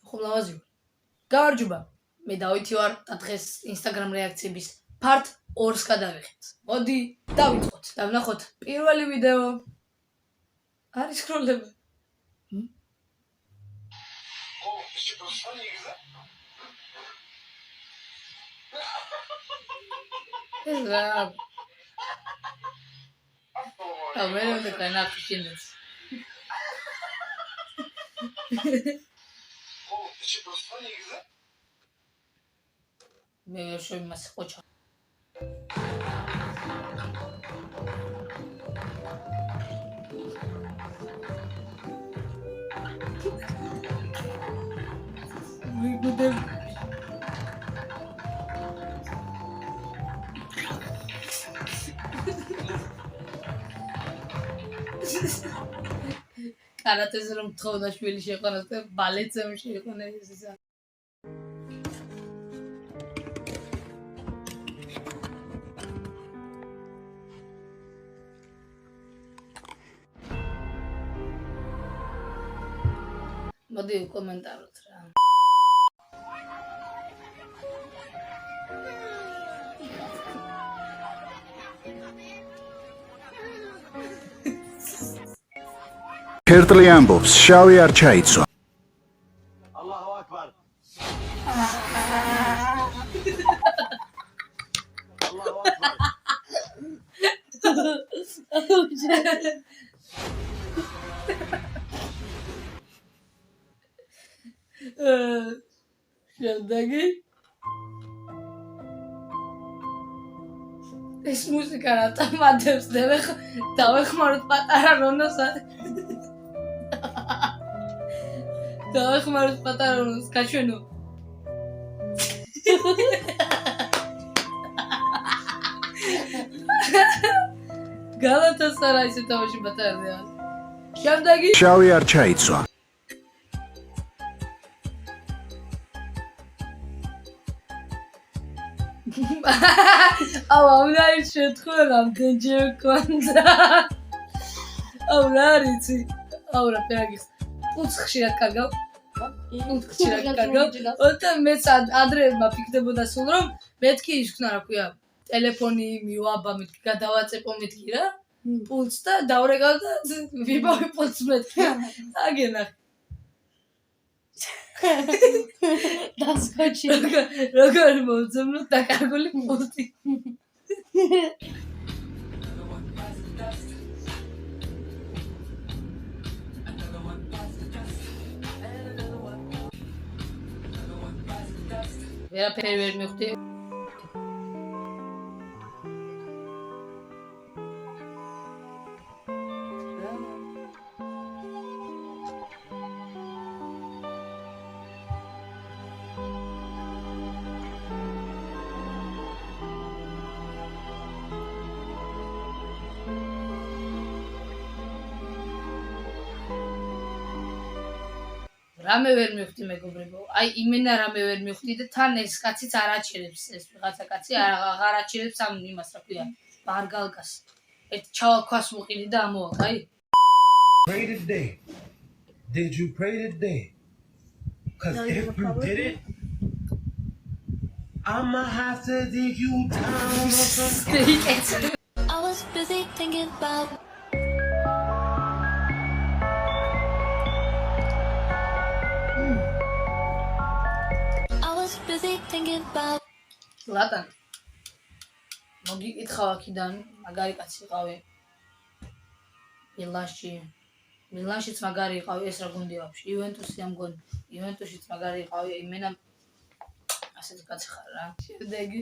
ხუმლავაზი ვარ. გამარჯობა. მე დავითი ვარ და დღეს Instagram რეაქციების part 2-ს გადავიღებთ. მოდი, დავიწყოთ და ვნახოთ პირველი ვიდეო. არის სკროლდება. რა. Avere de canal chineț. Me șoi mas xocha. Gudem. Karatez რომ თხოვდა შვილი შეყონოს და ბალეტს შეყონა ესა. მოდი კომენტაროთ რა. ქერტლი ამბობს, შავი არ ჩაიცვა. ალლაჰუ აკბარ. ალლაჰუ აკბარ. შემდეგი ეს მუსიკა რა თამადებს დავეხმაროთ პატარა რონოს დავეხმაროთ პატარა რონოს გაჩვენო გალათასარაის თამაში პატარაა შემდეგი შავი არ ჩაიცვა. აუ ამრაი შეთხო რამდენჯერ კონდა აუ რა რიცი აუ რა პერაგის პულს ხშირად კარგავ ოტა მეც ადრე მაფიქრდებოდა სულ რომ მეთქი ის ხნა რა ქვია ტელეფონი მივაბა მეთქი გადავაწეპო მეთქი რა პულს და დავრეკავ და ვიბავი პულს მეთქი აგენახ დასკოჩი როგორ მოვძებნო დაკარგული პულტი ვერაფერი ვერ მივხვდი რამე ვერ მივხვდი მეგობრებო. აი იმენა რამე ვერ მივხვდი და თან ეს კაციც არ აჩერებს ეს ვიღაცა კაცი აღარ აჩერებს ამ იმას რა ქვია ბარგალკას. ერთ ჩავაქვას მოყიდი და ამოვაკ აი. Pray today. Did you pray today? Cuz if you did it I'ma have to dig you down or something. I was busy thinking about ლატან მოგიკითხავ აქიდან მაგარი კაცი იყავი მილანშიც მაგარი იყავი ეს რა გუნდი ვაფშე იუვენტუსი ამ გონი იუვენტუსიც მაგარი იყავი იმენა ასეთი კაცი ხარ რა შემდეგი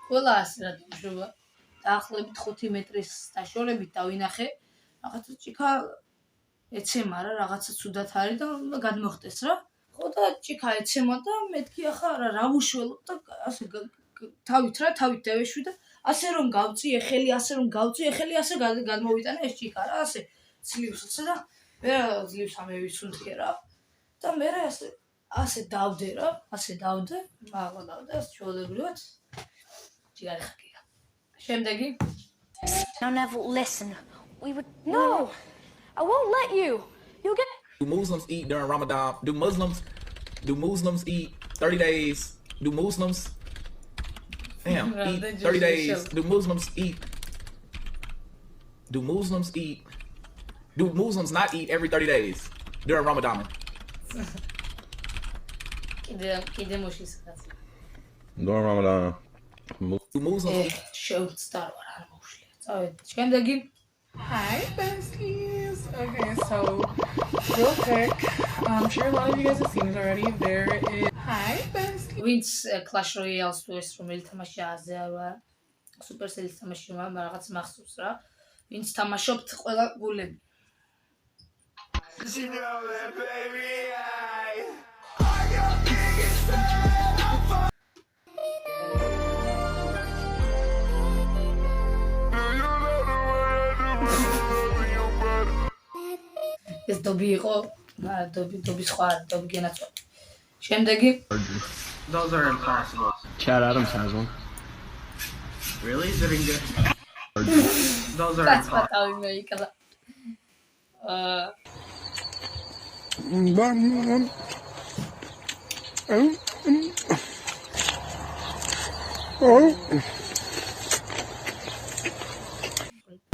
ყველა ასე რა დაშოვა დაახლოებით 5 მეტრის დაშორებით დავინახე რაღაცა ჭიქა ეცემა რა რაღაცა ცუდად არის და გადმოხტეს რა ხო და ჭიქა ეცემა და მეთქი ახლა რა ვუშველო და ასე თავით დავეშვი და ასე რომ გავწიე ხელი ასე გადმოვიტანე ეს ჭიქა რა ასე ძლივს და მე ძლივს ამევისუნთქე რა და მე ასე დავდე რა მაღლა დავდე ასე ჩაოლებრივად ჭიგარი ხაკია შემდეგი Now, Neville, listen. We would. No! I won't let you! You'll get. Do Muslims eat during Ramadan? Do Muslims eat 30 days? Do Muslims Yeah, eat they 30 just days? show. Do Muslims not eat every 30 days during Ramadan? კიდე მოშისკაც. During Ramadan. Do Muslims eat შეუცდა რა არ მოუშლია. წავედ. შემდეგი Hi, besties. Okay, so real quick, I'm sure a lot of you guys have seen it already. There is. Hi, besties. ვინც Clash Royale-ს თუ ეს რომელი თამაში აზეა Supercell-ის თამაში რაღაც მახსოვს რა. ვინც თამაშობთ ყველა გულები. ეს დობი იყო, დობი სხვა, დობი გენაცვა. შემდეგი Those are impossible. Chad Adams has one. Really? Zivinga? Those are კაცმა impossible. თავი მეიკალა.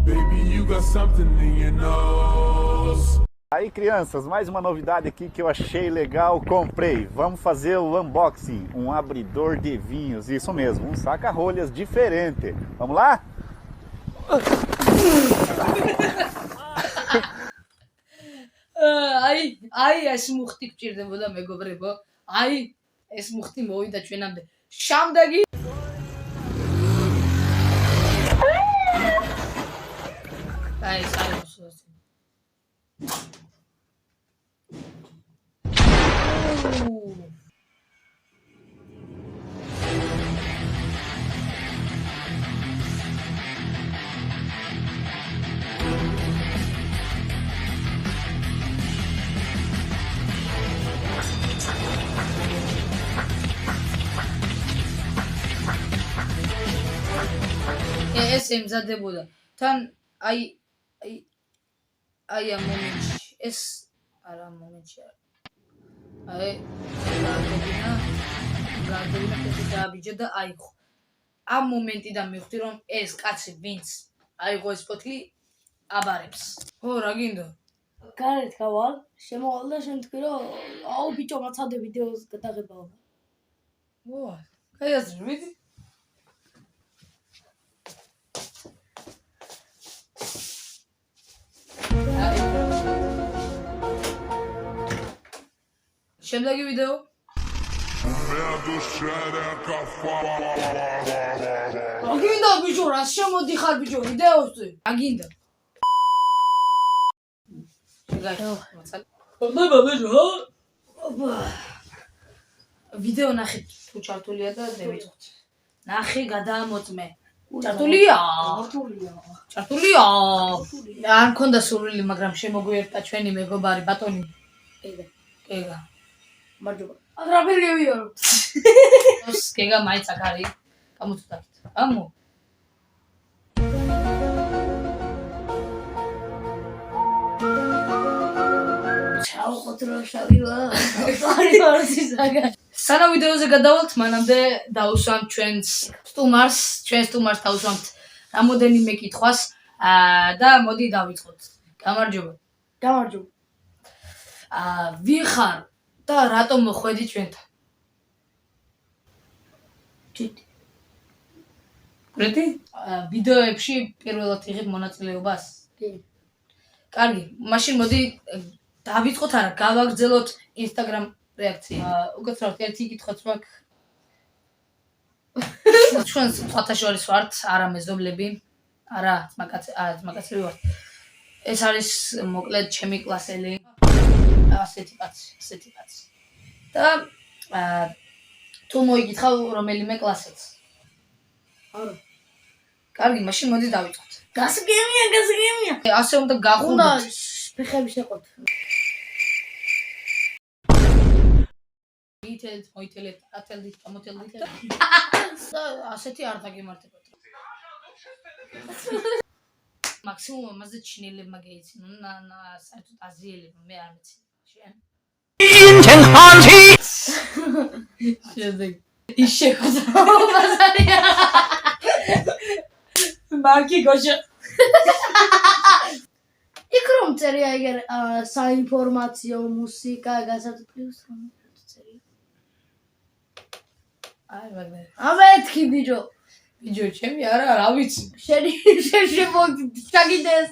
Baby, you got something in your nose. Aí, crianças, mais uma novidade aqui que eu achei legal, comprei. Vamos fazer o unboxing, um abridor de vinhos, isso mesmo, um saca-rolhas diferente. Vamos lá? აი ეს მუხტი გჭირდებოდა მეგობრებო. აი ეს მუხტი მოვიდა ჩვენამდე. შემდეგი აი საერთოდ ეს ემზადებოდა. თან აი ამ მომენტში ეს არა მომენტში არა. აი გადავინა ეს დააბიჯა და აიღო. ამ მომენტიდან მივხვდი რომ ეს კაცი ვინც აიღო ეს ფოთლი აბარებს. ხო რა გინდა? გარეთ გავალ, შემოვალ და შემთხვი რომ აუ ბიჭო მაცადე ვიდეოს გადაღებაა. ვა, კაი აზრი ვიდი? შემდეგი ვიდეო აგინდა ბიჭო რა შემოდიხარ ბიჭო ვიდეოსზე აგინდა ხდება ბიჭო ვიდეო ნახე თუ ჩართულია და დავიწყოთ ნახე გადაამოწმე ჩართულია არ მქონდა სურვილი მაგრამ შემოგვიერთა ჩვენი მეგობარი ბატონი კეგა მარჯობა აგრაფერგებია კეგა მაინც აქ არის გამოცდათ ამო სანამ ვიდეოზე გადავალთ მანამდე დავუსვამთ ჩვენს სტუმარს დავუსვამთ რამოდენიმე კითხვას და მოდი დავიწყოთ გამარჯობა ვინ ხარ და რატომ მოხვედი ჩვენთან გრეთი ვიდეოებში პირველად იღებ მონაწილეობას კარგი მაშინ მოდი დავიწყოთ არა გავაგრძელოთ Instagram რეაქცია უკაცრავად ერთი კითხვაც მაქვს ჩვენ სხვათა შორის ვართ არა მეზობლები არა ძმაკაცები ვართ ეს არის მოკლედ ჩემი კლასელი ასეთი კაცი და თუ მოიგითხავ რომელიმე კლასელს არა კარგი მაშინ მოდი დავიწყოთ გასაგებია ასე უნდა გახუნდეთ ფეხები შეყოთ ითელეთ მოითელეთ ათელდით გამოთელდით და ასეთი არ დაგემართებათ მაქსიმუმ ამაზე ჩინელებმა გეიცინონ, საერთოდ აზიელებმა, მე არ მეცინე. შენ? ის შეხვდა ბაზარია. მაკი გოშა. იქ რომ წერია ეგერ საინფორმაციო მუსიკა გასათვლილს რომ წერია. აი მაგარი. ამეთქი ბიჭო. ბიჭო ჩემი არა ვიცი. შენი შეგიდეს.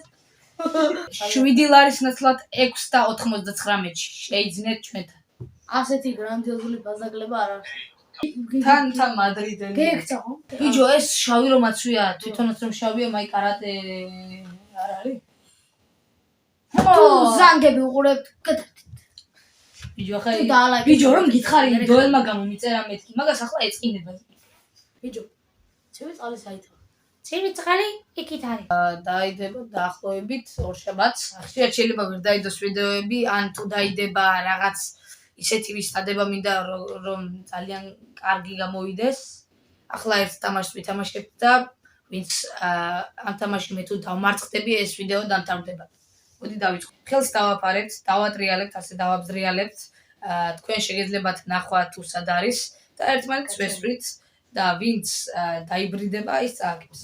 7 ლარის ნაცვლად 6.99-ში შეიძინეთ ჩვენთან. ასეთი გრანდიოზული ბაზაკლება არ არის. თან მადრიდელი. გეიქცა ხო? ბიჭო ეს შავი რომ აცვია, თვითონაც რომ შავია, მაი კარატე არ არის? თუ ზანგები უყურებთ, ბიჭო ახლა ბიჭო რომ გითხარი დოელმა გამომიწერა მეთქი, მაგას ახლა ეწყინება. ბიჭო, ცივი წყალი საითო? ცივი წყალი იქით არის. დაიდება დაახლოებით ორშაბათს. ხშირად შეიძლება ვერ დაიდოს ვიდეოები, ან თუ დაიდება რაღაც ისეთი ვისტადება მინდა რომ ძალიან კარგი გამოვიდეს. ახლა ერთ თამაშს ვითამაშებთ და ვინც ამ თამაში მე თუ დავმარცხდები, ეს ვიდეო დამთავრდება. მოდი დავიწყოთ. ხელს დავაფარებთ, დავატრიალებთ, ასე დავაბზრიალებთ. თქვენ შეგეძლებათ ნახვა თუ სად არის და ერთმანეთს ვესვრით და ვინც დაიბრიდება, ის წააგებს.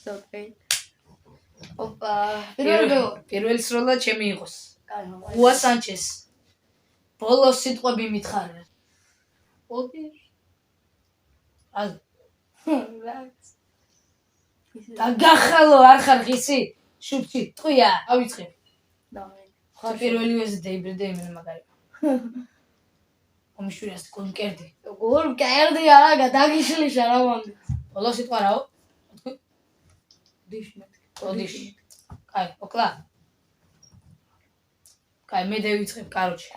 Okay. ოპა, პირველი სროლა ჩემი იყოს. უა სანჩეს. ბოლოს სიტყვები მითხარია. ოპი. დაგახალო არ ხარ ღისი? შუბჭი, ტყვია, ავიწყე. ხო პირველი ვეზე დაიბრიდე იმენ მაგარი. ომიშვიას კონკერდი. კონკერდი არა, გადაგიშლიშა რა მომდი. ბოლოს სიტყვა რაო? დიშმეთ. ოდიში. კაი, ოკლა. კაი, მე დავიწყებ, კაროჩე.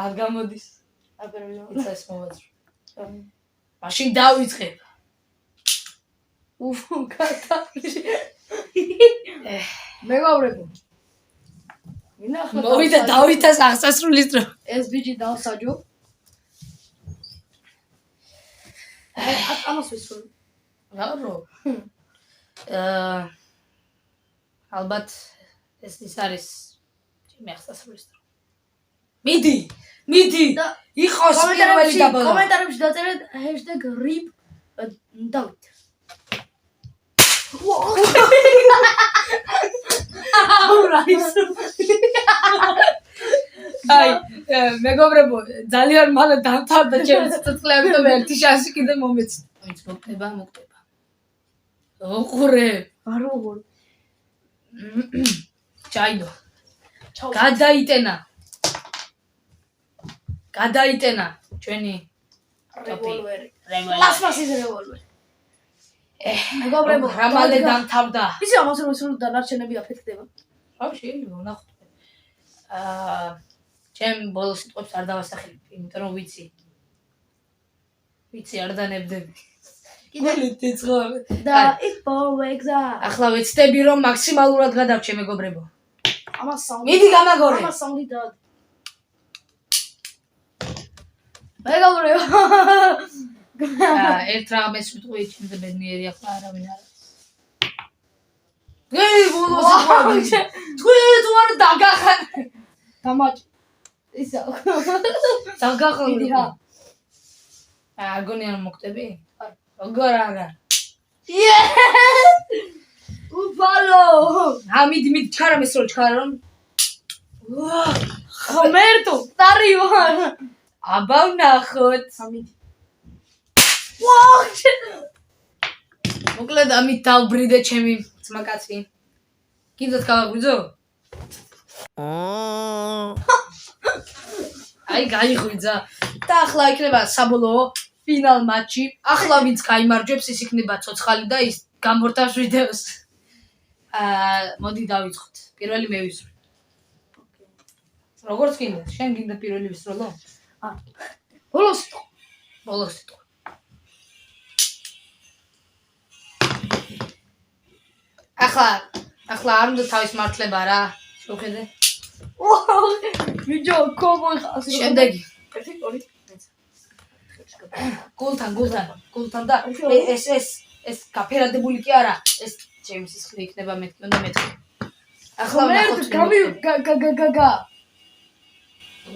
არ გამოდის. აბერვინა ეს მოვაძრო. მაშინ დავიწყებ. უფუ კატაფში. მეგობრებო. მოვიდა დავითას აღსასრულის დრო. ეს ბიჭი დავსაჯო. ამას ვისურვებ. რა? ალბათ ეს არის ჩემი აღსასრულის დრო. მიდი! იყოს პირველი დაბალო. კომენტარებში დაწერეთ #rip დავით. აი, მეგობრებო, ძალიან მალე დამთავრდა ჩემი ცოცხლები და ერთი შანსი კიდე მომეცი. ვინც მოკვდება. ოღურე. არ ოღურე. ჩაიდო. გადაიტენა ჩვენი რევოლვერი. პლასმასის რევოლვერი. მეგობრებო, რა მალე დამთავრდა. ისი ამას რომ ისრულ დანარჩენები აფეთქდება. რა შეიძლება ვნახოთ. ჩემ ბოლოს სიტყვებს არ დავასახელებ, იმიტომ რომ ვიცი არ დანებდები. გულით იცხოვე. და ის პოვეგზა. ახლა ვეცდები რომ მაქსიმალურად გადავრჩე მეგობრებო. ამას საუნდი. მიდი გამაგორე. ამას საუნდი და. მეგობრებო. ერთ რამეს ვიტყვი ჩემზე ბედნიერი ახლა არავინ არ არის. გეი ბოლოს ვაჩე. თუ არ დაგახარ. დამაჭ. ისა. დაგახალდი რა. აგონი არ მოკვდები? როგორ არა. უფალო. მიდი ჩქარა მესროლ ჩქარა რომ. ხმერტო, ტარივარ. აბა ვნახოთ. მიდი. მოკლედ ამით დავბრიდე ჩემი ძმაკაცი. კიდევ გავაგვიძო? აი გაიღვიძა. და ახლა იქნება საბოლოო ფინალ მატჩი. ახლა ვინც გაიმარჯვებს, ის იქნება ცოცხალი და ის გამორთავს ვიდეოს. მოდი დავიწყოთ. პირველი მე ვისვრე. როგორც გინდა? შენ გინდა პირველი ვისროლო? ბოლოს სიტყვა. ახლა არ უნდა თავის მართლება რა. შევხედე. ბიჭო, კომოი ხავს. შემდეგი. 1 2 გულთან და ეს გაფერადებული კი არა, ეს ჩემი სისხლი იქნება მეთქი, უნდა მეთქი. ახლა ვნახოთ. გა.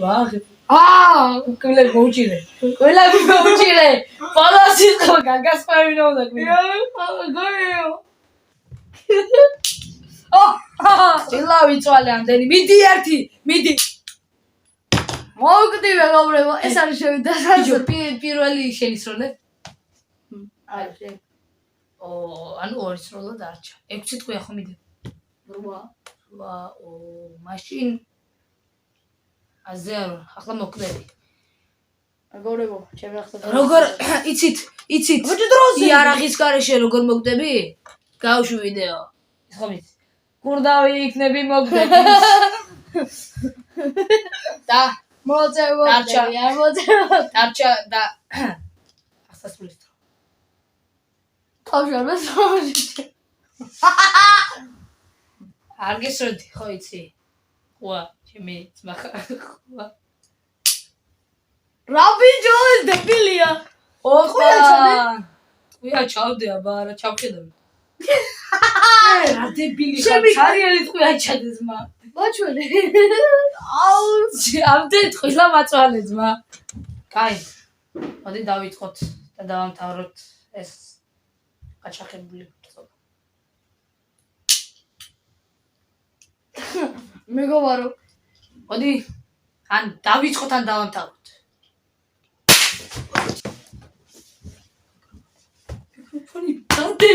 ვაღებ. ყველა მოუჭირე. ყველა სიტყვა გაგას ყვევინა უნდა გვინა. ჭილა ვიწვალე ამდენი. მიდი ერთი, მიდი. მოგდი მეგობრებო, ეს არის შევიდა. ბიჭო, პირველი შენის როლე? აი, შენ. ანუ ორი როლა დარჩა. 6 სიტყვია ხო მიდე? 8. მაშინ აზე არ ახლა მოკლები. მეგობრებო, ჩემი ახლა როგორ იცით? ბიჭო დროზე. იარაღის გარეშე როგორ მოგდები? გავშვი ვიდეო. ხომით. გურდავი იქნები მოგდები. და დარჩა და ასასრულის დრო. თავშარბეს არ გესროდი ხო იცი? ხვა, ჩემი ძმა ხვა. რა ბიჭო, ეს დებილია. ხუია ჩავდე აბა, არა ჩავხედავ. რა დებილი ხარ, ცარიელი ხუია ჩადე ძმა. ბაჩველი. ამდენ ხვილა მაწვალე ძმა. კაი. მოდი დავიწყოთ და დავამთავროთ ეს გაჩახებული ბრძოლა. მეგობარო, მოდი ან დავიწყოთ ან დავამთავროთ. მიკროფონი დადე.